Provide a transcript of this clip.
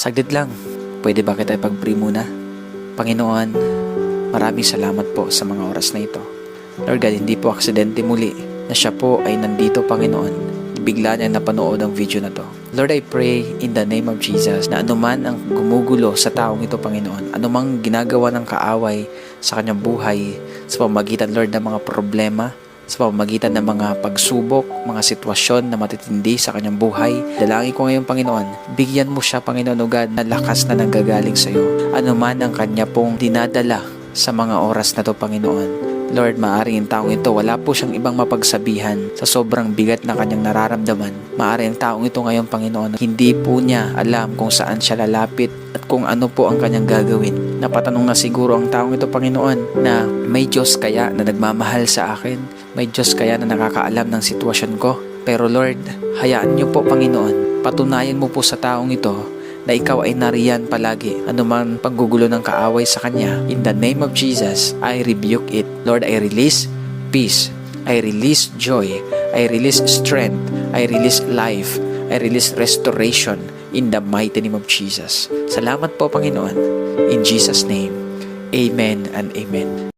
Saglit lang, pwede ba kita ipag-pray muna? Panginoon, maraming salamat po sa mga oras na ito. Lord God, hindi po aksidente muli na siya po ay nandito, Panginoon. Bigla niya napanood ang video na to. Lord, I pray in the name of Jesus na anuman ang gumugulo sa taong ito, Panginoon, anumang ginagawa ng kaaway sa kanyang buhay, sa pamamagitan, Lord, ng mga problema, sa pamamagitan ng mga pagsubok, mga sitwasyon na matitindi sa kanyang buhay. Dalangin ko ngayon, Panginoon, bigyan mo siya, Panginoon o God, na lakas na nanggagaling sa iyo. Ano man ang kanya pong dinadala sa mga oras na to, Panginoon. Lord, maaaring ang taong ito, wala po siyang ibang mapagsabihan sa sobrang bigat na kanyang nararamdaman. Maaaring ang taong ito ngayon, Panginoon, hindi po niya alam kung saan siya lalapit at kung ano po ang kanyang gagawin. Napatanong na siguro ang taong ito, Panginoon, na may Diyos kaya na nagmamahal sa akin? May Diyos kaya na nakakaalam ng sitwasyon ko? Pero Lord, hayaan niyo po, Panginoon, patunayan mo po sa taong ito na ikaw ay nariyan palagi. Anuman paggugulo ng kaaway sa kanya, in the name of Jesus, I rebuke it. Lord, I release peace. I release joy. I release strength. I release life. I release restoration in the mighty name of Jesus. Salamat po, Panginoon. In Jesus' name, amen and amen.